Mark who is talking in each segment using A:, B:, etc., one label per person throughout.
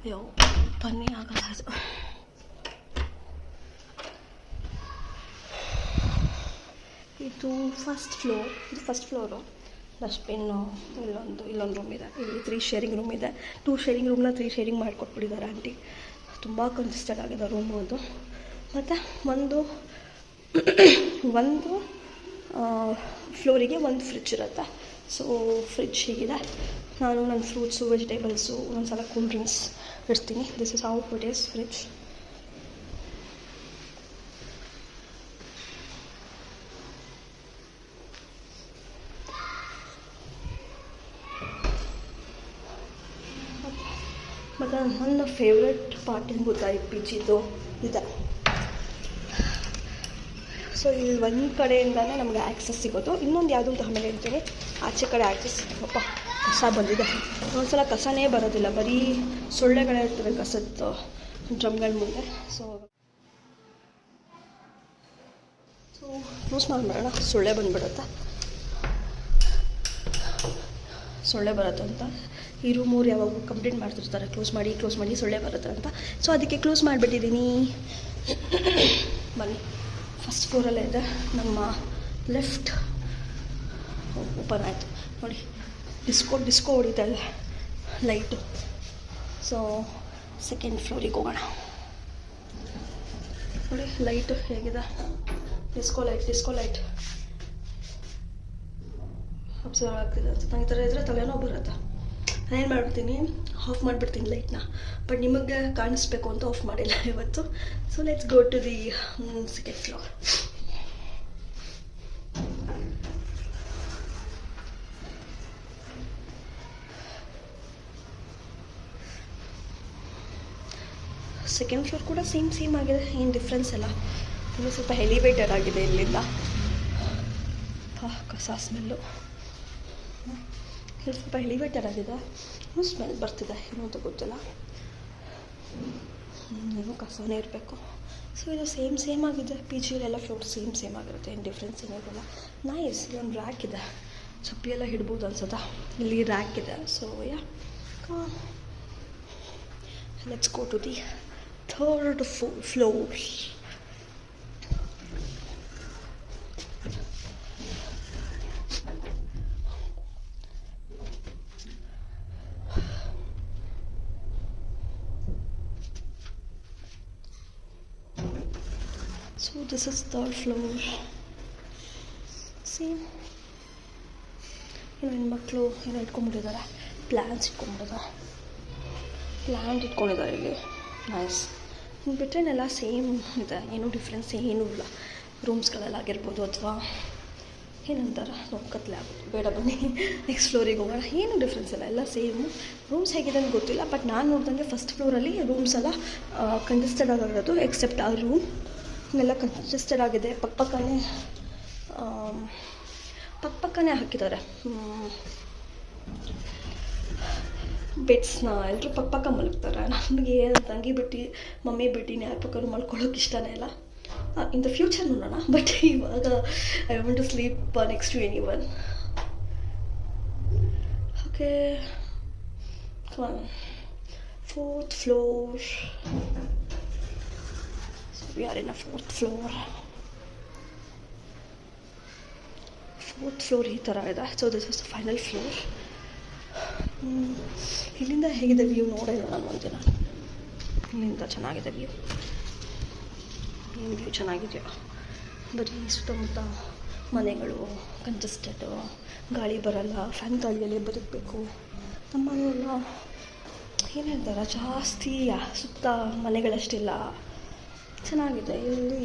A: ಅಯ್ಯೋ ಬನ್ನಿ ಆಗಲ್ಲ ಅದು. ಇದು ಫಸ್ಟ್ ಫ್ಲೋರು. ಡಸ್ಟ್ಬಿನ್ನು ಇಲ್ಲೊಂದು ರೂಮ್ ಇದೆ. ಇಲ್ಲಿ 3 ಶೇರಿಂಗ್ ರೂಮ್ ಇದೆ. 2 ಶೇರಿಂಗ್ ರೂಮ್ನ 3 ಶೇರಿಂಗ್ ಮಾಡಿಕೊಟ್ಬಿಟ್ಟಿದ್ದಾರೆ ಆಂಟಿ. ತುಂಬ ಕನ್ಸಿಸ್ಟೆಡ್ ಆಗಿದೆ ರೂಮು ಅದು. ಮತ್ತು ಒಂದು ಫ್ಲೋರಿಗೆ ಒಂದು ಫ್ರಿಡ್ಜ್ ಇರುತ್ತೆ. ಸೊ ಫ್ರಿಡ್ಜ್ ಹೀಗಿದೆ. ನಾನು ನನ್ನ ಫ್ರೂಟ್ಸು ವೆಜಿಟೇಬಲ್ಸು ಒಂದು ಸಲ ಕೂಲ್ ಡ್ರಿಂಕ್ಸ್ ಇಡ್ತೀನಿ. This is how it is fridge. ಮತ್ತು ನನ್ನ ಫೇವ್ರೆಟ್ ಪಾರ್ಟ್ ಏನು ಗೊತ್ತಾ, ಈ ಪಿಜಿದು ಇದೆ. ಸೊ ಇಲ್ಲಿ ಒಂದು ಕಡೆಯಿಂದನೇ ನಮಗೆ ಆ್ಯಕ್ಸಸ್ ಸಿಗೋದು. ಇನ್ನೊಂದು ಯಾವುದು ಅಂತ ಆಮೇಲೆ ಹೇಳ್ತೀನಿ. ಆಚೆ ಕಡೆ ಆ್ಯಕ್ಸಸ್ ಅಪ್ಪ ಕಸ ಬಂದಿದೆ. ಒಂದ್ಸಲ ಕಸನೇ ಬರೋದಿಲ್ಲ, ಬರೀ ಸೊಳ್ಳೆಗಳೇ ಇರ್ತವೆ ಕಸದ ಡ್ರಮ್ಗಳ ಮುಂದೆ. ಸೊ ಯೂಸ್ ಮಾಡಿಬಿಡೋಣ. ಸೊಳ್ಳೆ ಬಂದುಬಿಡುತ್ತೆ ಅಂತ. ಈ ರೂಮ್ ಯಾವಾಗ ಕಂಪ್ಲೀಟ್ ಮಾಡ್ತಿರ್ತಾರೆ, ಕ್ಲೋಸ್ ಮಾಡಿ ಸೊಳ್ಳೆ ಬರುತ್ತೆ ಅಂತ. ಸೊ ಅದಕ್ಕೆ ಕ್ಲೋಸ್ ಮಾಡಿಬಿಟ್ಟಿದ್ದೀನಿ. ಬನ್ನಿ, ಫಸ್ಟ್ ಫ್ಲೋರಲ್ಲೇ ಇದೆ. ನಮ್ಮ ಲೆಫ್ಟ್ ಓಪನ್ ಆಯಿತು ನೋಡಿ. ಡಿಸ್ಕೋ ಹೊಡಿತಾ ಇದೆ ಲೈಟು. ಸೊ ಸೆಕೆಂಡ್ ಫ್ಲೋರಿಗೆ ಹೋಗೋಣ. ನೋಡಿ ಲೈಟು ಹೇಗಿದೆ. ಡಿಸ್ಕೋ ಲೈಟ್ ಅಬ್ಸರ್ವ್ ಆಗ್ತಿದೆ ಅನ್ಸುತ್ತೆ. ಈ ಥರ ಇದ್ದರೆ ತಲೆನೋ ಬರುತ್ತೆ. ನಾನೇನು ಮಾಡ್ಬಿಡ್ತೀನಿ, ಆಫ್ ಮಾಡಿಬಿಡ್ತೀನಿ ಲೈಟ್ನ. ಬಟ್ ನಿಮಗೆ ಕಾಣಿಸ್ಬೇಕು ಅಂತ ಆಫ್ ಮಾಡಿಲ್ಲ ಇವತ್ತು. So let's go to the second floor. Second floor ಕೂಡ ಸೇಮ್ ಆಗಿದೆ, ಏನು ಡಿಫ್ರೆನ್ಸ್ ಇಲ್ಲ. ಇನ್ನು ಸ್ವಲ್ಪ ಎಲಿವೇಟೆಡ್ ಆಗಿದೆ ಇಲ್ಲಿಂದ. ಕಸ ಸ್ಮೆಲ್ಲು ಇಲ್ಲಿ ಸ್ವಲ್ಪ ಎಲಿವೇಟೆಡ್ ಆಗಿದೆ. ಇನ್ನೂ ಸ್ಮೆಲ್ ಬರ್ತಿದೆ, ಏನೋ ಅಂತ ಗೊತ್ತಿಲ್ಲ. ಏನೋ ಕಸನೇ ಇರಬೇಕು. ಸೊ ಇದು ಸೇಮ್ ಆಗಿದೆ. ಪಿ ಜಿಲೆಲ್ಲ ಫ್ಲೋರ್ ಸೇಮ್ ಆಗಿರುತ್ತೆ, ಏನು ಡಿಫ್ರೆನ್ಸ್ ಏನಿರಲ್ಲ. ನೈಸ್. ಇಲ್ಲೊಂದು ರ್ಯಾಕ್ ಇದೆ, ಚಪ್ಪಲಿ ಎಲ್ಲ ಹಿಡ್ಬೋದು ಅನ್ಸುತ್ತಾ. ಇಲ್ಲಿ ರ್ಯಾಕ್ ಇದೆ. So let's go to the third floor. So this is third floor. See, ಹೆಣ್ಮಕ್ಳು ಏನೋ ಇಟ್ಕೊಂಡ್ಬಿಟ್ಟಿದ್ದಾರೆ, ಪ್ಲ್ಯಾಂಟ್ ಇಟ್ಕೊಂಡಿದ್ದಾರೆ ಇಲ್ಲಿ. ನೈಸ್. ಬಿಟ್ಟರೆನೆಲ್ಲ ಸೇಮ್ ಇದೆ, ಏನೂ ಡಿಫ್ರೆನ್ಸ್ ಏನೂ ಇಲ್ಲ. ರೂಮ್ಸ್ಗಳೆಲ್ಲ ಆಗಿರ್ಬೋದು ಅಥವಾ ಏನಂತಾರೆ ನೋಡ್ಕತ್ಲೆ ಆಗೋದು. ಬೇಡ ಬನ್ನಿ ನೆಕ್ಸ್ಟ್ ಫ್ಲೋರಿಗೆ ಹೋಗೋಣ. ಏನೂ ಡಿಫ್ರೆನ್ಸ್ ಇಲ್ಲ, ಎಲ್ಲ ಸೇಮು. ರೂಮ್ಸ್ ಹೇಗಿದೆ ಅಂತ ಗೊತ್ತಿಲ್ಲ, ಬಟ್ ನಾನು ನೋಡ್ದಂಗೆ ಫಸ್ಟ್ ಫ್ಲೋರಲ್ಲಿ ರೂಮ್ಸ್ ಎಲ್ಲ ಕಂಜೆಸ್ಟೆಡ್ ಆಗಿರೋದು. ಎಕ್ಸೆಪ್ಟ್ ಆ ರೂಮ್ ಎಲ್ಲ ಕಂಜೆಸ್ಟೆಡ್ ಆಗಿದೆ. ಪಕ್ಕನೇ ಹಾಕಿದ್ದಾರೆ ಬೆಡ್ಸ್ನ. ಎಲ್ಲರೂ ಪಕ್ಕ ಮಲಗ್ತಾರೆ. ನಮಗೆ ತಂಗಿ ಬಿಟ್ಟು ಮಮ್ಮಿ ಬಿಟ್ಟಿನಿ ಯಾರ ಪಕ್ಕನೂ ಮಲ್ಕೊಳ್ಳೋಕೆ ಇಷ್ಟನೇ ಇಲ್ಲ. ಇನ್ ದ ಫ್ಯೂಚರ್ ನೋಡೋಣ, ಬಟ್ ಇವಾಗ I want to sleep next to anyone. Okay, fourth floor. We are in a fourth floor. ಈ ಥರ ಇದೆ. So this is the final floor. ಇಲ್ಲಿಂದ ಹೇಗಿದೆ ವ್ಯೂ ನೋಡಿಲ್ಲ ನಾನು ಒಂದಿನ. ಇಲ್ಲಿಂದ ಚೆನ್ನಾಗಿದೆ ವ್ಯೂ. ಏನು ವ್ಯೂ ಚೆನ್ನಾಗಿದೆಯೋ. ಬರೀ ಸುತ್ತಮುತ್ತ ಮನೆಗಳು, ಕಂಜೆಸ್ಟೆಡು, ಗಾಳಿ ಬರಲ್ಲ, ಫ್ಯಾನ್ ಗಾಳಿಯಲ್ಲೇ ಬದುಕಬೇಕು. ನಮ್ಮ ಮನೆಯೆಲ್ಲ ಏನು ಹೇಳ್ತಾರೆ, ಜಾಸ್ತಿ ಸುತ್ತ ಮನೆಗಳಷ್ಟಿಲ್ಲ, ಚೆನ್ನಾಗಿದೆ. ಇಲ್ಲಿ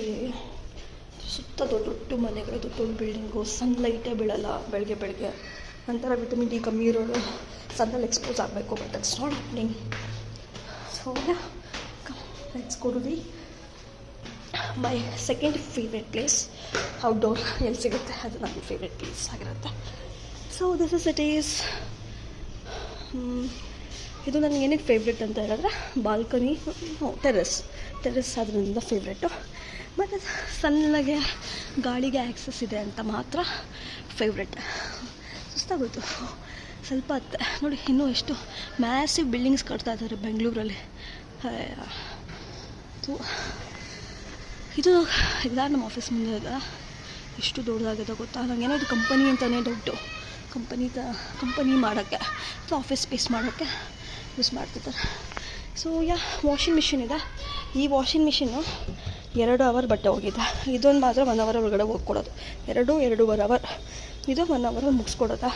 A: ಸುತ್ತ ದೊಡ್ಡ ಮನೆಗಳು, ದೊಡ್ಡ ಬಿಲ್ಡಿಂಗು, ಸನ್ಲೈಟೇ ಬೀಳಲ್ಲ ಬೆಳಗ್ಗೆ. ನಂತರ ವಿಟಮಿನ್ ಡಿ ಕಮ್ಮಿ ಇರೋರು ಸನ್ನಲ್ಲಿ ಎಕ್ಸ್ಪೋಸ್ ಆಗಬೇಕು, but that's not happening. So let's go to the my second favourite place. Outdoor ಎಲ್ಲಿ ಸಿಗುತ್ತೆ ಅದು ನನ್ನ ಫೇವ್ರೆಟ್ ಪ್ಲೇಸ್ ಆಗಿರುತ್ತೆ. So this is it is. ಇದು ನನಗೆ ಏನಕ್ಕೆ ಫೇವ್ರೆಟ್ ಅಂತ ಹೇಳಿದ್ರೆ, ಬಾಲ್ಕನಿ, ಟೆರೆಸ್ ಅದರಿಂದ ಫೇವ್ರೆಟು. ಮತ್ತು ಸಣ್ಣಗೆ ಗಾಳಿಗೆ ಆ್ಯಕ್ಸಸ್ ಇದೆ ಅಂತ ಮಾತ್ರ ಫೇವ್ರೆಟ್. ಸುಸ್ತಾಗೋಯ್ತು. ಸ್ವಲ್ಪ ನೋಡಿ ಇನ್ನೂ ಎಷ್ಟು ಮ್ಯಾಸಿವ್ ಬಿಲ್ಡಿಂಗ್ಸ್ ಕಟ್ತಾ ಇದ್ದಾರೆ ಬೆಂಗಳೂರಲ್ಲಿ. ಇದು ಇಲ್ಲ ನಮ್ಮ ಆಫೀಸ್ ಮುಂದೆ ಇದೆ. ಎಷ್ಟು ದೊಡ್ಡದಾಗಿದೆ ಗೊತ್ತಾ? ನನಗೇನೋ ಇದು ಕಂಪನಿ ಅಂತಲೇ ಡೌಟು. ಕಂಪನಿ ಮಾಡೋಕ್ಕೆ ಅಥವಾ ಆಫೀಸ್ ಸ್ಪೇಸ್ ಮಾಡೋಕ್ಕೆ ಯೂಸ್ ಮಾಡ್ತಿದ್ದಾರೆ. ಸೊ ವಾಷಿಂಗ್ ಮಿಷಿನ್ ಇದೆ. ಈ ವಾಷಿಂಗ್ ಮಿಷಿನ್ನು 2 ಅವರ್ ಬಟ್ಟೆ ಹೋಗಿದೆ. ಇದೊಂದು ಮಾತ್ರ 1 ಅವರ್ ಒಳಗಡೆ ಹೋಗ್ಕೊಡೋದು. 2-2.5 ಅವರ್. ಇದು 1 ಅವರಲ್ಲಿ ಮುಗಿಸ್ಕೊಡೋದಾ.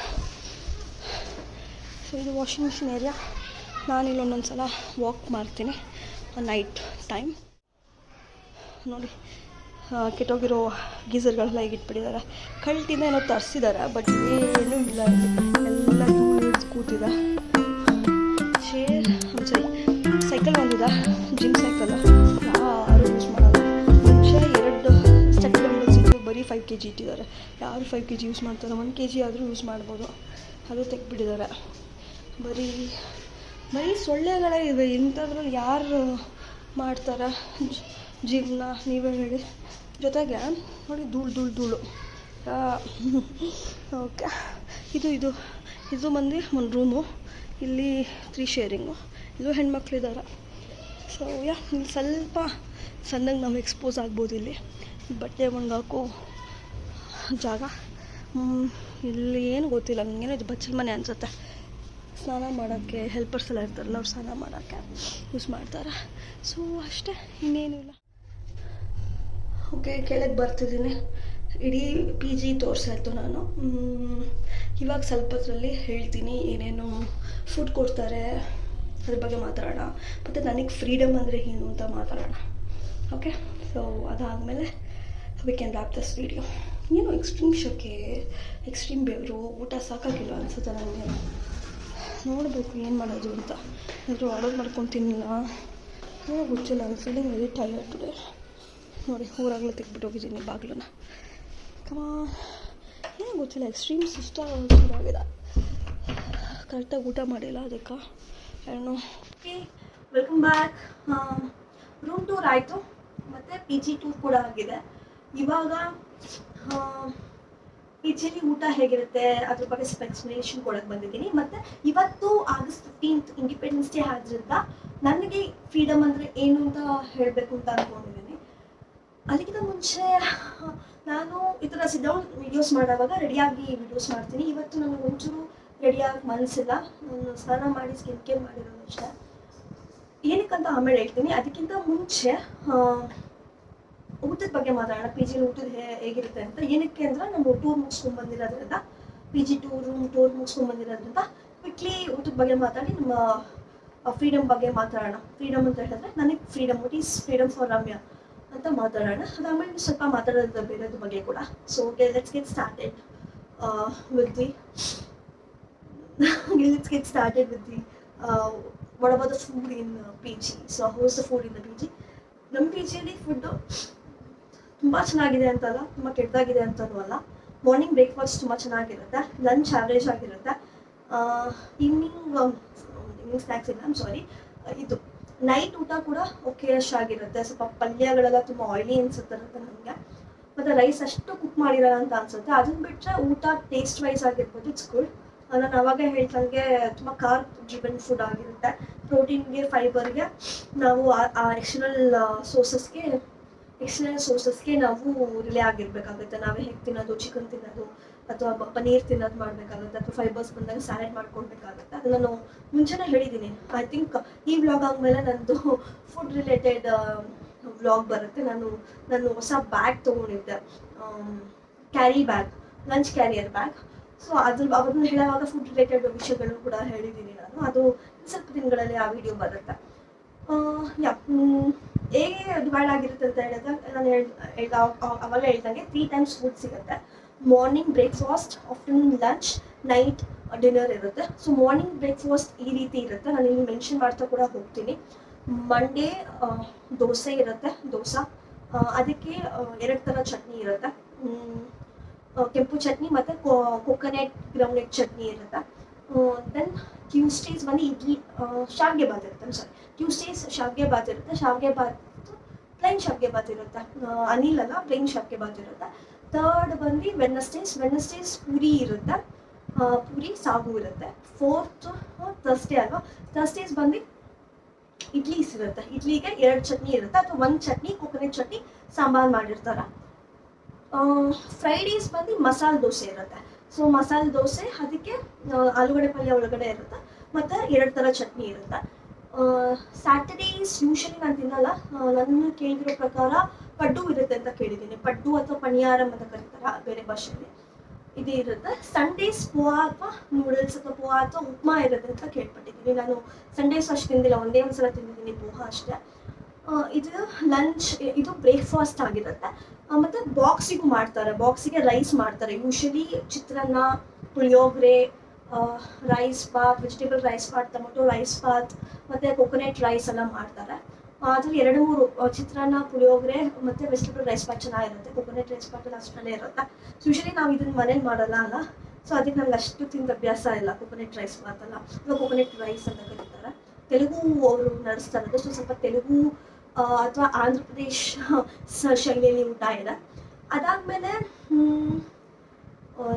A: ಸೊ ಇದು ವಾಷಿಂಗ್ ಮಿಷಿನ್ ಏರಿಯಾ. ನಾನಿಲ್ಲಿ ಒಂದೊಂದು ಸಲ ವಾಕ್ ಮಾಡ್ತೀನಿ ನೈಟ್ ಟೈಮ್. ನೋಡಿ ಕೆಟ್ಟೋಗಿರೋ ಗೀಸರ್ಗಳೆಲ್ಲ ಈಗ ಇಟ್ಬಿಟ್ಟಿದ್ದಾರೆ. ಕಲ್ಟಿಂದ ಏನೋ ತರಿಸಿದ್ದಾರೆ, ಬಟ್ ಏನೂ ಇಲ್ಲ. ಎಲ್ಲ ಕೂತಿದೆ. ಸೈಕಲ್ ಒಂದಿದೆ, ಜಿಮ್ ಸೈಕಲ್. ಯಾರು ಯೂಸ್ ಮಾಡಲ್ಲ. ಮುಂಚೆ 2 ಸೆಟ್ ಡಂಬಲ್ಸ್ ಇತ್ತು, ಬರೀ 5 kg ಇಟ್ಟಿದ್ದಾರೆ. ಯಾರು 5 kg ಯೂಸ್ ಮಾಡ್ತಾರೆ? 1 kg ಆದರೂ ಯೂಸ್ ಮಾಡ್ಬೋದು. ಅದು ತೆಗ್ದುಬಿಟ್ಟಿದ್ದಾರೆ. ಬರೀ ಸೊಳ್ಳೆಗಳೇ ಇವೆ. ಇಂಥದ್ರಲ್ಲಿ ಯಾರು ಮಾಡ್ತಾರೆ ಜಿಮ್ನ? ನೀವೇ ಹೇಳಿ. ಜೊತೆಗೆ ನೋಡಿ ಧೂಳು. ಓಕೆ, ಇದು ಬಂದು ಒಂದು ರೂಮು. ಇಲ್ಲಿ 3 ಶೇರಿಂಗು. ಇದು ಹೆಣ್ಮಕ್ಳಿದ್ದಾರೆ. ಸೊ ಇಲ್ಲಿ ಸ್ವಲ್ಪ ಸಣ್ಣಗೆ ನಾವು ಎಕ್ಸ್ಪೋಸ್ ಆಗ್ಬೋದು. ಇಲ್ಲಿ ಬಟ್ಟೆ ಒಣಗಾಕೋ ಜಾಗ. ಇಲ್ಲಿ ಏನು ಗೊತ್ತಿಲ್ಲ ನನಗೇನೋ. ಇದು ಬಚ್ಚಲ ಮನೆ ಅನಿಸುತ್ತೆ. ಸ್ನಾನ ಮಾಡೋಕ್ಕೆ ಹೆಲ್ಪರ್ಸ್ ಎಲ್ಲ ಇರ್ತಾರಲ್ಲ, ಅವ್ರು ಸ್ನಾನ ಮಾಡೋಕ್ಕೆ ಯೂಸ್ ಮಾಡ್ತಾರೆ. ಸೊ ಅಷ್ಟೇ, ಇನ್ನೇನು ಇಲ್ಲ. ಓಕೆ, ಕೆಳಗೆ ಬರ್ತಿದ್ದೀನಿ. ಇಡೀ PG ತೋರಿಸಾಯ್ತು ನಾನು. ಇವಾಗ ಸ್ವಲ್ಪ ಹೊತ್ತರಲ್ಲಿ ಹೇಳ್ತೀನಿ ಏನೇನು ಫುಡ್ ಕೊಡ್ತಾರೆ, ಅದ್ರ ಬಗ್ಗೆ ಮಾತಾಡೋಣ. ಮತ್ತು ನನಗೆ ಫ್ರೀಡಮ್ ಅಂದರೆ ಏನು ಅಂತ ಮಾತಾಡೋಣ. ಓಕೆ, ಸೊ ಅದಾದಮೇಲೆ we can wrap this video. ಏನು ಎಕ್ಸ್ಟ್ರೀಮ್ ಶೋಕೆ, ಎಕ್ಸ್ಟ್ರೀಮ್ ಬೆವರು, ಊಟ ಸಾಕಾಗಿಲ್ಲ ಅನ್ಸುತ್ತೆ ನನಗೆ. ನೋಡಬೇಕು ಏನು ಮಾಡೋದು ಅಂತ. ಏನಾದರೂ ಆರ್ಡರ್ ಮಾಡ್ಕೊಂಡು ತಿನ್ನಲ್ಲ, ಏನೋ ಗೊತ್ತಿಲ್ಲ. ನನ್ನ ಫೀಲಿಂಗ್ ವೆರಿ ಟಯರ್ಡ್ ಟುಡೇ. ನೋಡಿ ಊರಾಗಲೇ ತೆಗ್ಬಿಟ್ಟು ಹೋಗಿದ್ದೀನಿ ಬಾಗಿಲನ್ನ. ಏನೋ ಗೊತ್ತಿಲ್ಲ, ಎಕ್ಸ್ಟ್ರೀಮ್ ಸುಸ್ತಾಗಿದೆ. ಕರೆಕ್ಟಾಗಿ ಊಟ ಮಾಡಿಲ್ಲ ಅದಕ್ಕೆ. ಏನು ವೆಲ್ಕಮ್ ಬ್ಯಾಕ್. ರೂಮ್ ಟೂರ್ ಆಯಿತು, ಮತ್ತು PG ಟೂರ್ ಕೂಡ ಆಗಿದೆ. ಇವಾಗ PGಲಿ ಊಟ ಹೇಗಿರುತ್ತೆ ಅದ್ರ ಬಗ್ಗೆ ಎಕ್ಸ್ಪ್ಲನೇಷನ್ ಕೊಡೋಕ್ಕೆ ಬಂದಿದ್ದೀನಿ. ಮತ್ತು ಇವತ್ತು August 15th ಇಂಡಿಪೆಂಡೆನ್ಸ್ ಡೇ ಆದ್ದರಿಂದ ನನಗೆ ಫ್ರೀಡಮ್ ಅಂದರೆ ಏನು ಅಂತ ಹೇಳಬೇಕು ಅಂತ ಅಂದ್ಕೊಂಡಿದ್ದೀನಿ. ಅದಕ್ಕಿಂತ ಮುಂಚೆ ನಾನು ಈ ಥರ ಸಿಡೌನ್ ವೀಡಿಯೋಸ್ ಮಾಡೋವಾಗ ರೆಡಿಯಾಗಿ ವೀಡಿಯೋಸ್ ಮಾಡ್ತೀನಿ. ಇವತ್ತು ನನಗೆ ಒಂಚೂರು ರೆಡಿಯಾಗಿ ಮನಸ್ಸಿಲ್ಲ. ನಾನು ಸ್ನಾನ ಮಾಡಿ ಸ್ಕಿನ್ ಕೇರ್ ಮಾಡಿರೋದು ಅಷ್ಟೇ. ಏನಕ್ಕಂತ ಆಮೇಲೆ ಹೇಳ್ತೀನಿ. ಅದಕ್ಕಿಂತ ಮುಂಚೆ ಊಟದ ಬಗ್ಗೆ ಮಾತಾಡೋಣ. PGಲಿ ಊಟದ ಹೇಗಿರುತ್ತೆ ಅಂತ. ಏನಕ್ಕೆ ಅಂದರೆ ನಾನು ಟೂರ್ ಮುಗಿಸ್ಕೊಂಡ್ಬಂದಿರೋದ್ರಿಂದ, PG ಟೂರ್ ಮುಗಿಸ್ಕೊಂಡ್ಬಂದಿರೋದ್ರಿಂದ ಕ್ವಿಕ್ಲಿ ಊಟದ ಬಗ್ಗೆ ಮಾತಾಡಿ ನಮ್ಮ ಫ್ರೀಡಮ್ ಬಗ್ಗೆ ಮಾತಾಡೋಣ. ಫ್ರೀಡಮ್ ಅಂತ ಹೇಳಿದ್ರೆ ನನಗೆ freedom, what is freedom for Ramya ಅಂತ ಮಾತಾಡೋಣ. ಅದಾದಮೇಲೆ ಸ್ವಲ್ಪ ಮಾತಾಡೋದು ಬೇರೆದ್ರ ಬಗ್ಗೆ ಕೂಡ. So let's get started with the what about the food in PG? So how is the food in the PG? ನಮ್ಮ PGಲಿ ಫುಡ್ಡು ತುಂಬ ಚೆನ್ನಾಗಿದೆ ಅಂತಲ್ಲ, ತುಂಬ ಕೆಟ್ಟದಾಗಿದೆ ಅಂತಲೂ ಅಲ್ಲ. ಮಾರ್ನಿಂಗ್ ಬ್ರೇಕ್ಫಾಸ್ಟ್ ತುಂಬ ಚೆನ್ನಾಗಿರುತ್ತೆ, ಲಂಚ್ ಆವ್ರೇಜ್ ಆಗಿರುತ್ತೆ, ಈವ್ನಿಂಗ್ ಸ್ನ್ಯಾಕ್ಸ್ ಇಲ್ಲ, ಇದು ನೈಟ್ ಊಟ ಕೂಡ ಓಕೆ ಅಷ್ಟು ಆಗಿರುತ್ತೆ. ಸ್ವಲ್ಪ ಪಲ್ಯಗಳೆಲ್ಲ ತುಂಬ ಆಯಿಲಿ ಅನ್ಸುತ್ತಿರುತ್ತೆ ನನಗೆ. ಮತ್ತು ರೈಸ್ ಅಷ್ಟು ಕುಕ್ ಮಾಡಿರೋಲ್ಲ ಅಂತ ಅನ್ಸುತ್ತೆ. ಅದನ್ನು ಬಿಟ್ಟರೆ ಊಟ ಟೇಸ್ಟ್ ವೈಸ್ ಆಗಿರ್ಬೋದು, ಇಟ್ಸ್ ಗುಡ್. ನಾನು ಅವಾಗ ಹೇಳ್ದಂಗೆ ತುಂಬ ಕಾರ್ಬ್ ಡ್ರಿವನ್ ಫುಡ್ ಆಗಿರುತ್ತೆ. ಪ್ರೋಟೀನ್ಗೆ, ಫೈಬರ್ಗೆ ನಾವು ಆ ಎಕ್ಸ್ಟರ್ನಲ್ ಸೋರ್ಸಸ್ಗೆ ನಾವು ರಿಲೇ ಆಗಿರಬೇಕಾಗುತ್ತೆ. ನಾವೇ ಹೇಗೆ ತಿನ್ನೋದು, ಚಿಕನ್ ತಿನ್ನೋದು ಅಥವಾ ಪನ್ನೀರ್ ತಿನ್ನೋದು ಮಾಡಬೇಕಾಗುತ್ತೆ, ಅಥವಾ ಫೈಬರ್ಸ್ ಬಂದಾಗ ಸ್ಯಾಲೆಡ್ ಮಾಡ್ಕೊಳ್ಬೇಕಾಗುತ್ತೆ. ಅದನ್ನು ನಾನು ಮುಂಚೆನೇ ಹೇಳಿದ್ದೀನಿ. ಐ ಥಿಂಕ್ ಈ ವ್ಲಾಗ್ ಆದಮೇಲೆ ನನ್ನದು ಫುಡ್ ರಿಲೇಟೆಡ್ ವ್ಲಾಗ್ ಬರುತ್ತೆ. ನಾನು ಹೊಸ ಬ್ಯಾಗ್ ತೊಗೊಂಡಿದ್ದೆ, carry bag, lunch carrier bag. So ಅದನ್ನು ಹೇಳುವಾಗ ಫುಡ್ ರಿಲೇಟೆಡ್ ವಿಷಯಗಳು ಕೂಡ ಹೇಳಿದ್ದೀನಿ ನಾನು. ಅದು ಸ್ವಲ್ಪ ದಿನಗಳಲ್ಲಿ ಆ ವಿಡಿಯೋ ಬರುತ್ತೆ. ಹೇಗೆ ಡಿವೈಡ್ ಆಗಿರುತ್ತೆ ಅಂತ ಹೇಳಿದ್ರೆ, ನಾನು ಅವಾಗ ಹೇಳ್ದಂಗೆ 3 times ಫುಡ್ ಸಿಗುತ್ತೆ. Morning breakfast, afternoon lunch, night dinner ಇರುತ್ತೆ. ಸೊ ಮಾರ್ನಿಂಗ್ ಬ್ರೇಕ್ಫಾಸ್ಟ್ ಈ ರೀತಿ ಇರುತ್ತೆ. ನಾನು ಇಲ್ಲಿ ಮೆನ್ಷನ್ ಮಾಡ್ತಾ ಕೂಡ ಹೋಗ್ತೀನಿ. ಮಂಡೇ ದೋಸೆ ಇರುತ್ತೆ, ಅದಕ್ಕೆ 2 ಥರ ಚಟ್ನಿ ಇರುತ್ತೆ. ಕೆಂಪು ಚಟ್ನಿ ಮತ್ತು ಕೊಕೊನೆಟ್ ಗ್ರೌಂಡ್ನಟ್ ಚಟ್ನಿ ಇರುತ್ತೆ. ದೆನ್ ಟ್ಯೂಸ್ಡೇಸ್ ಬಂದು ಇಡ್ಲಿ, ಶಾವಿಗೆ ಬಾತ್ ಇರುತ್ತೆ. ಟ್ಯೂಸ್ಡೇಸ್ ಶಾವಿಗೆ ಬಾತ್ ಇರುತ್ತೆ. ಶಾವಿಗೆ ಬಾತ್ ಪ್ಲೈನ್ ಶಾವಿಗೆ ಬಾತ್ ಇರುತ್ತೆ, ಅನಿಲ್ ಅಲ್ಲ, ಪ್ಲೈನ್ ಶಾವಿಗೆ ಬಾತ್ ಇರುತ್ತೆ. ಥರ್ಡ್ ಬಂದು ವೆಡ್ನೆಸ್ಡೇಸ್ ಪೂರಿ ಇರುತ್ತೆ. ಪೂರಿ ಸಾಗು ಇರುತ್ತೆ. 4th ಥರ್ಸ್ಡೇ ಅಲ್ವಾ, ಥರ್ಸ್ಡೇಸ್ ಬಂದು ಇಡ್ಲೀಸ್ ಇರುತ್ತೆ. ಇಡ್ಲಿಗೆ 2 ಚಟ್ನಿ ಇರುತ್ತೆ, ಅಥವಾ 1 ಚಟ್ನಿ ಕೊಕೊನಟ್ ಚಟ್ನಿ ಸಾಂಬಾರು ಮಾಡಿರ್ತಾರೆ. ಫ್ರೈಡೇಸ್ ಬಂದು ಮಸಾಲೆ ದೋಸೆ ಇರುತ್ತೆ. ಸೊ ಮಸಾಲೆ ದೋಸೆ ಅದಕ್ಕೆ ಆಲೂಗಡ್ಡೆ ಪಲ್ಯ ಒಳಗಡೆ ಇರುತ್ತೆ, ಮತ್ತು 2 ಥರ ಚಟ್ನಿ ಇರುತ್ತೆ. ಸ್ಯಾಟರ್ಡೇಸ್ ಯೂಶಲಿ ನಾನು ತಿನ್ನಲ್ಲ, ನನ್ನ ಕೇಳಿರೋ ಪ್ರಕಾರ ಪಡ್ಡು ಇರುತ್ತೆ ಅಂತ ಕೇಳಿದ್ದೀನಿ. ಪಡ್ಡು ಅಥವಾ ಪಣಿಯಾರಂ ಅಂತ ಕರೀತಾರೆ ಬೇರೆ ಭಾಷೆಯಲ್ಲಿ, ಇದೇ ಇರುತ್ತೆ. ಸಂಡೇಸ್ ಪೋಹಾ ಅಥವಾ ನೂಡಲ್ಸ್ ಅಥವಾ ಪೋಹಾ ಅಥವಾ ಉಪ್ಮಾ ಇರುತ್ತೆ ಅಂತ ಕೇಳ್ಪಟ್ಟಿದ್ದೀನಿ. ನಾನು ಸಂಡೇಸ್ ಅಷ್ಟು ತಿಂದಿಲ್ಲ, ಒಂದೇ ಒಂದ್ಸಲ ತಿಂದಿದ್ದೀನಿ ಪೋಹಾ ಅಷ್ಟೇ. ಇದು ಲಂಚ್, ಇದು ಬ್ರೇಕ್ಫಾಸ್ಟ್ ಆಗಿರುತ್ತೆ. ಮತ್ತು ಬಾಕ್ಸಿಗೂ ಮಾಡ್ತಾರೆ, ಬಾಕ್ಸಿಗೆ ರೈಸ್ ಮಾಡ್ತಾರೆ. Usually chitranna, puliyogare, rice bath, vegetable rice bath, tomato rice bath, ಮತ್ತು ಕೊಕೊನಟ್ ರೈಸ್ ಎಲ್ಲ ಮಾಡ್ತಾರೆ. ಅದ್ರಲ್ಲಿ 2-3 ಚಿತ್ರಾನ್ನ, ಪುಳಿಯೋಗರೆ ಮತ್ತು ವೆಜಿಟೇಬಲ್ ರೈಸ್ ಬಾತ್ ಚೆನ್ನಾಗಿರುತ್ತೆ. ಕೊಕೊನಟ್ ರೈಸ್ ಬಾತ್ ಎಲ್ಲ ಅಷ್ಟೇ ಇರುತ್ತೆ. ಸೊ ಯೂಶಲಿ ನಾವು ಇದನ್ನು ಮನೇಲಿ ಮಾಡಲ್ಲ ಅಲ್ಲ, ಸೊ ಅದಕ್ಕೆ ನಮ್ಗೆ ಅಷ್ಟು ತಿಂದ ಅಭ್ಯಾಸ ಇಲ್ಲ ಕೊಕೊನಟ್ ರೈಸ್ ಬಾತ್ ಅಲ್ಲ, ಅಥವಾ ಕೊಕೊನಟ್ ರೈಸ್ ಅಂತ ಕರೀತಾರೆ. ತೆಲುಗು ಅವರು ನಡೆಸ್ತಾರೆ, ಸೊ ಸ್ವಲ್ಪ ತೆಲುಗು ಅಥವಾ ಆಂಧ್ರ ಪ್ರದೇಶ್ ಶೈಲಿಯಲ್ಲಿ ಊಟ ಇದೆ. ಅದಾದಮೇಲೆ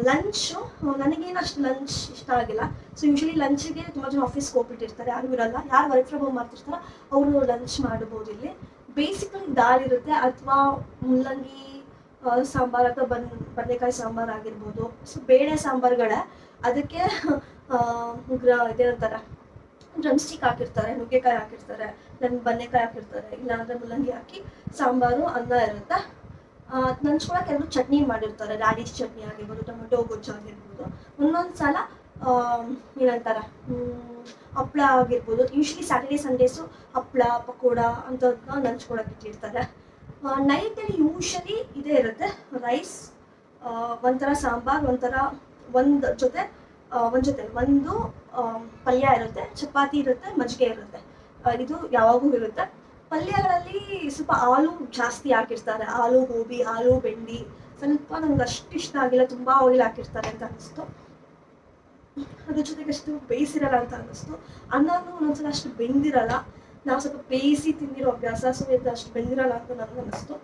A: ಲಂಚು, ನನಗೇನು ಅಷ್ಟು ಲಂಚ್ ಇಷ್ಟ ಆಗಿಲ್ಲ. ಸೊ ಯೂಶಲಿ ಲಂಚಿಗೆ ತುಂಬ ಜನ ಆಫೀಸ್ಗೆ ಹೋಗ್ಬಿಟ್ಟಿರ್ತಾರೆ, ಯಾರು ಇರಲ್ಲ. ಯಾರು ವರ್ಕ್ ಫ್ರಮ್ ಹೋಮ್ ಮಾಡ್ತಿರ್ತಾರೋ ಅವರು ಲಂಚ್ ಮಾಡ್ಬೋದು. ಇಲ್ಲಿ ಬೇಸಿಕಲಿ ದಾಲ್ ಇರುತ್ತೆ, ಅಥವಾ ಮುಲ್ಲಂಗಿ ಸಾಂಬಾರು ಅಥವಾ ಬದನೆಕಾಯಿ ಸಾಂಬಾರು ಆಗಿರ್ಬೋದು. ಸೊ ಬೇಳೆ ಸಾಂಬಾರುಗಳೇ, ಅದಕ್ಕೆ ಇದೇನಂತಾರೆ ಡ್ರಮ್ ಸ್ಟಿಕ್ ಹಾಕಿರ್ತಾರೆ, ನುಗ್ಗೆಕಾಯಿ ಹಾಕಿರ್ತಾರೆ, ಬದನೆಕಾಯಿ ಹಾಕಿರ್ತಾರೆ, ಇಲ್ಲಾಂದರೆ ಮುಲ್ಲಂಗಿ ಹಾಕಿ ಸಾಂಬಾರು, ಅನ್ನ ಇರುತ್ತೆ. ನಂಚ್ಕೊಳಕ್ಕೆ ಎಲ್ಲರೂ ಚಟ್ನಿ ಮಾಡಿರ್ತಾರೆ, ರ್ಯಾಡಿಶ್ ಚಟ್ನಿ ಆಗಿರ್ಬೋದು, ಟೊಮೆಟೊ ಗೊಜ್ಜು ಆಗಿರ್ಬೋದು. ಒಂದೊಂದು ಸಲ ಏನಂತಾರೆ ಹಪ್ಪಳ ಆಗಿರ್ಬೋದು. ಯೂಶ್ವಲಿ ಸ್ಯಾಟರ್ಡೇ ಸಂಡೇಸು ಹಪ್ಪಳ, ಪಕೋಡ ಅಂಥದ್ದನ್ನ ನಂಚ್ಕೊಳಕ್ಕೆ ಇಟ್ಟಿರ್ತಾರೆ. ನೈಟಲ್ಲಿ ಯೂಶಲಿ ಇದೇ ಇರುತ್ತೆ, ರೈಸ್, ಒಂಥರ ಸಾಂಬಾರು, ಒಂದು ಜೊತೆ ಒಂದು ಪಲ್ಯ ಇರುತ್ತೆ, ಚಪಾತಿ ಇರುತ್ತೆ, ಮಜ್ಜಿಗೆ ಇರುತ್ತೆ. ಇದು ಯಾವಾಗೂ ಇರುತ್ತೆ. ಪಲ್ಯಗಳಲ್ಲಿ ಸ್ವಲ್ಪ ಆಲೂ ಜಾಸ್ತಿ ಹಾಕಿರ್ತಾರೆ, ಆಲೂ ಗೋಬಿ, ಆಲೂ ಬೆಂಡಿ. ಸ್ವಲ್ಪ ನನಗೆ ಅಷ್ಟು ಇಷ್ಟ ಆಗಿಲ್ಲ, ತುಂಬ ಆಯಿಲ್ ಹಾಕಿರ್ತಾರೆ ಅಂತ ಅನ್ನಿಸ್ತು. ಅದ್ರ ಜೊತೆಗೆ ಅಷ್ಟು ಬೇಯಿಸಿರಲ್ಲ ಅಂತ ಅನ್ನಿಸ್ತು. ಅನ್ನನೂ ಒಂದೊಂದ್ಸಲ ಅಷ್ಟು ಬೆಂದಿರಲ್ಲ, ನಾವು ಸ್ವಲ್ಪ ಬೇಯಿಸಿ ತಿಂದಿರೋ ಅಭ್ಯಾಸ, ಸೊ ಇದು ಅಷ್ಟು ಬೆಂದಿರಲ್ಲ ಅಂತ ನನಗೆ ಅನ್ನಿಸ್ತು.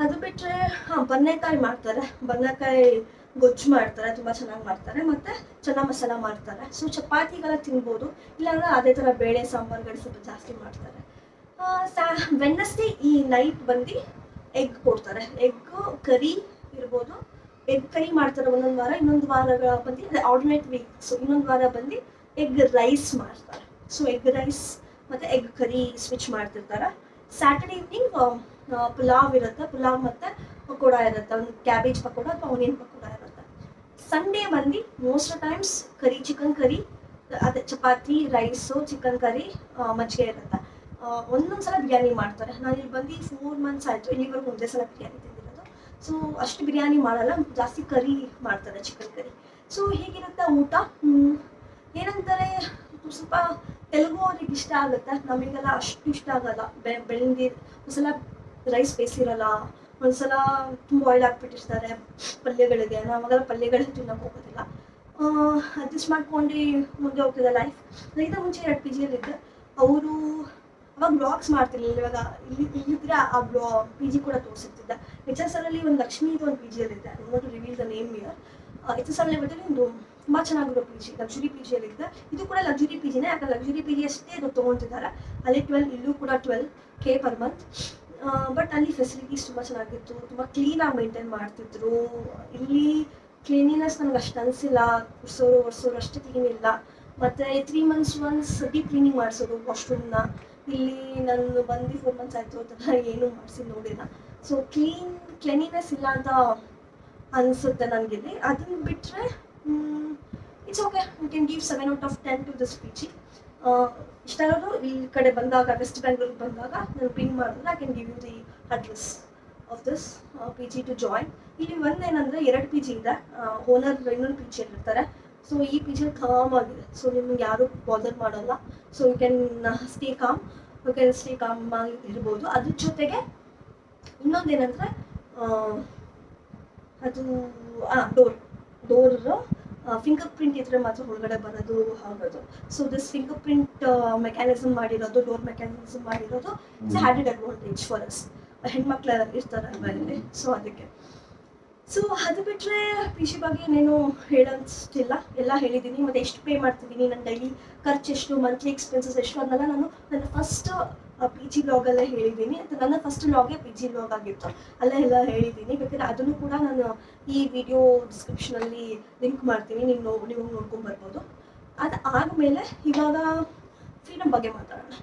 A: ಅದು ಬಿಟ್ಟರೆ ಬದನೆಕಾಯಿ ಮಾಡ್ತಾರೆ, ಬದನೆಕಾಯಿ ಗೊಜ್ಜು ಮಾಡ್ತಾರೆ, ತುಂಬ ಚೆನ್ನಾಗಿ ಮಾಡ್ತಾರೆ, ಮತ್ತು ಚೆನ್ನಾಗಿ ಮಸಾಲ ಮಾಡ್ತಾರೆ. ಸೊ ಚಪಾತಿಗೆಲ್ಲ ತಿನ್ಬೋದು, ಇಲ್ಲಾಂದರೆ ಅದೇ ಥರ ಬೇಳೆ ಸಾಂಬಾರುಗಳು ಸ್ವಲ್ಪ ಜಾಸ್ತಿ ಮಾಡ್ತಾರೆ. ವೆಡ್ನೆಸ್ಡೇ ಈ ನೈಟ್ ಬಂದು ಎಗ್ ಕೊಡ್ತಾರೆ, ಎಗ್ ಕರಿ ಇರ್ಬೋದು. ಎಗ್ ಕರಿ ಮಾಡ್ತಾರೆ ಒಂದೊಂದು ವಾರ, ಇನ್ನೊಂದು ವಾರಗಳ ಬಂದು ಅದೇ ಆಲ್ಟರ್ನೇಟ್ ವೀಕ್. ಸೊ ಇನ್ನೊಂದು ವಾರ ಬಂದು ಎಗ್ ರೈಸ್ ಮಾಡ್ತಾರೆ. ಸೊ ಎಗ್ ರೈಸ್ ಮತ್ತು ಎಗ್ ಕರಿ ಸ್ವಿಚ್ ಮಾಡ್ತಿರ್ತಾರೆ. ಸ್ಯಾಟರ್ಡೇ ಈವ್ನಿಂಗ್ ಪುಲಾವ್ ಇರುತ್ತೆ, ಪುಲಾವ್ ಮತ್ತು ಪಕೋಡ ಇರುತ್ತೆ, ಒಂದು ಕ್ಯಾಬೇಜ್ ಪಕೋಡ ಅಥವಾ ಆನಿಯನ್ ಪಕೋಡ ಇರುತ್ತೆ. ಸಂಡೇ ಬಂದು ಮೋಸ್ಟ್ ಟೈಮ್ಸ್ ಕರಿ, ಚಿಕನ್ ಕರಿ, ಅದೇ ಚಪಾತಿ, ರೈಸು, ಚಿಕನ್ ಕರಿ, ಮಜ್ಜಿಗೆ ಇರುತ್ತೆ. ಒಂದೊಂದ್ಸಲ ಬಿರಿಯಾನಿ ಮಾಡ್ತಾರೆ. ನಾನು ಇಲ್ಲಿ ಬಂದು 4 months ಆಯಿತು, ಇಲ್ಲಿವರೆಗೂ ಒಂದೇ ಸಲ ಬಿರಿಯಾನಿ ತಿಂದಿರೋದು. ಸೊ ಅಷ್ಟು ಬಿರಿಯಾನಿ ಮಾಡಲ್ಲ, ಜಾಸ್ತಿ ಕರಿ ಮಾಡ್ತಾರೆ, ಚಿಕನ್ ಕರಿ. ಸೊ ಹೇಗಿರುತ್ತೆ ಊಟ, ಏನಂತಾರೆ ಸ್ವಲ್ಪ ತೆಲುಗು ಅವ್ರಿಗೆ ಇಷ್ಟ ಆಗುತ್ತೆ, ನಮಗೆಲ್ಲ ಅಷ್ಟು ಇಷ್ಟ ಆಗಲ್ಲ. ಬೆಳೆದಿದ್ದು ಒಂದ್ಸಲ ರೈಸ್ ಬೇಯಿಸಿರಲ್ಲ, ಒಂದ್ಸಲ ತುಂಬ ಆಯಿಲ್ ಹಾಕ್ಬಿಟ್ಟಿರ್ತಾರೆ ಪಲ್ಯಗಳಿಗೆ. ನಾವಾಗೆಲ್ಲ ಪಲ್ಯಗಳೇ ತಿನ್ನೋಕೆ ಹೋಗೋದಿಲ್ಲ, ಅಡ್ಜಸ್ಟ್ ಮಾಡ್ಕೊಂಡು ಮುಂದೆ ಹೋಗ್ತಿದೆ ಲೈಫ್. ಇದಕ್ಕಿಂತ ಮುಂಚೆ 2 PGಯಲ್ಲಿದ್ದೆ. ಅವರು ಅವಾಗ ಬ್ಲಾಗ್ಸ್ ಮಾಡ್ತಿರ್ಲಿಲ್ಲ, ಇವಾಗ ಇಲ್ಲಿದ್ರೆ ಆ PG ಕೂಡ ತೋರಿಸಿರ್ತಿದ್ದೆ. HSR ಅಲ್ಲಿ ಒಂದು ಲಕ್ಷ್ಮೀದು ಒಂದು PGಯಲ್ಲಿದ್ದೆ, I want to reveal the name here. HSR ಲೆವೆಲಲ್ಲಿ ಒಂದು ತುಂಬ ಚೆನ್ನಾಗಿರೋ PG, ಲಕ್ಸುರಿ PGಯಲ್ಲಿದ್ದೆ. ಇದು ಕೂಡ ಲಕ್ಸುರಿ PGನೇ, ಯಾಕಂದ್ರೆ ಲಕ್ಸುರಿ PG ಅಷ್ಟೇ ಅದು ತೊಗೊತಿದ್ದಾರೆ. ಅಲ್ಲಿ 12, ಇಲ್ಲೂ ಕೂಡ 12K per month. ಬಟ್ ಅಲ್ಲಿ ಫೆಸಿಲಿಟೀಸ್ ತುಂಬ ಚೆನ್ನಾಗಿತ್ತು, ತುಂಬ ಕ್ಲೀನಾಗಿ ಮೇಂಟೈನ್ ಮಾಡ್ತಿದ್ರು. ಇಲ್ಲಿ ಕ್ಲೀನಿನೆಸ್ ನನಗೆ ಅಷ್ಟು ಅನಿಸಿಲ್ಲ, ಒರೆಸೋರು ಅಷ್ಟು ಕ್ಲೀನ್ ಇಲ್ಲ. ಮತ್ತು 3 months once ಡೀಪ್ ಕ್ಲೀನಿಂಗ್ ಮಾಡಿಸೋದು ವಾಶ್ರೂಮ್ನ. ಇಲ್ಲಿ ನಾನು ಬಂದು 4 months ಆಯಿತು, ಆ ಥರ ಏನೂ ಮಾಡಿಸಿ ನೋಡಿಲ್ಲ. ಸೊ ಕ್ಲೀನಿನೆಸ್ ಇಲ್ಲ ಅಂತ ಅನಿಸುತ್ತೆ ನನಗಿಲ್ಲಿ. ಅದನ್ನು ಬಿಟ್ಟರೆ it's okay, you can give 7 out of 10 to this PG. ಇಷ್ಟಾದರೂ ಈ ಕಡೆ ಬಂದಾಗ, ವೆಸ್ಟ್ ಬೆಂಗಳೂರಿಗೆ ಬಂದಾಗ ನಾನು ಪಿಂಗ್ ಮಾಡಿದ್ರೆ I can give you the address of this PG to join. ಇಲ್ಲಿ ಒಂದೇನಂದರೆ 2 PG ಇದೆ, ಓನರ್ ಇನ್ನೊಂದು PGಯಲ್ಲಿ ಇರ್ತಾರೆ. ಸೊ ಈ PGಯಲ್ಲಿ ಕಾಮ್ ಆಗಿದೆ, ಸೊ ನಿಮ್ಗೆ ಯಾರೂ ಬಾದರ್ ಮಾಡಲ್ಲ. So you can stay calm ಆಗಿ ಇರ್ಬೋದು. ಅದ್ರ ಜೊತೆಗೆ ಇನ್ನೊಂದೇನಂದರೆ ಅದು ಡೋರ್ ಫಿಂಗರ್ ಪ್ರಿಂಟ್ ಇದ್ರೆ ಮಾತ್ರ ಒಳಗಡೆ ಬರೋದು ಆಗೋದು. So this finger print mechanism ಮಾಡಿರೋದು, ಡೋರ್ ಮೆಕ್ಯಾನಿಸಮ್ ಮಾಡಿರೋದು ಇಟ್ಸ್ ಹ್ಯಾಡೆಡ್ ಅಡ್ವಾಂಟೇಜ್ ಫಾರ್ ಅಸ್. ಹೆಣ್ಮಕ್ಳು ಇರ್ತಾರೆ ಮನೇಲಿ, ಸೊ ಅದಕ್ಕೆ ಸೊ ಅದು ಬಿಟ್ಟರೆ ಪಿ ಜಿ ಬಗ್ಗೆ ಏನೇನು ಹೇಳೋಷ್ಟಿಲ್ಲ, ಎಲ್ಲ ಹೇಳಿದ್ದೀನಿ. ಮತ್ತು ಎಷ್ಟು ಪೇ ಮಾಡ್ತಿದ್ದೀನಿ, ನನ್ನ ಡೈಲಿ ಖರ್ಚು ಎಷ್ಟು, ಮಂತ್ಲಿ ಎಕ್ಸ್ಪೆನ್ಸಸ್ ಎಷ್ಟು, ಅದನ್ನೆಲ್ಲ ನಾನು ನನ್ನ ಫಸ್ಟ್ ಪಿ ಜಿ ವ್ಲಾಗಲ್ಲೇ ಹೇಳಿದ್ದೀನಿ. ಅಂತ ನನ್ನ ಫಸ್ಟ್ ವ್ಲಾಗೇ ಪಿ ಜಿ ವ್ಲಾಗ್ ಆಗಿತ್ತು, ಅಲ್ಲೇ ಎಲ್ಲ ಹೇಳಿದ್ದೀನಿ. ಬೇಕಾದ್ರೆ ಅದನ್ನು ಕೂಡ ನಾನು ಈ ವಿಡಿಯೋ ಡಿಸ್ಕ್ರಿಪ್ಷನಲ್ಲಿ ಲಿಂಕ್ ಮಾಡ್ತೀನಿ, ನೀವು ನೋಡ್ಕೊಂಡು ಬರ್ಬೋದು. ಅದು ಆದಮೇಲೆ ಇವಾಗ ಫ್ರೀಡಮ್ ಬಗ್ಗೆ ಮಾತಾಡೋಣ.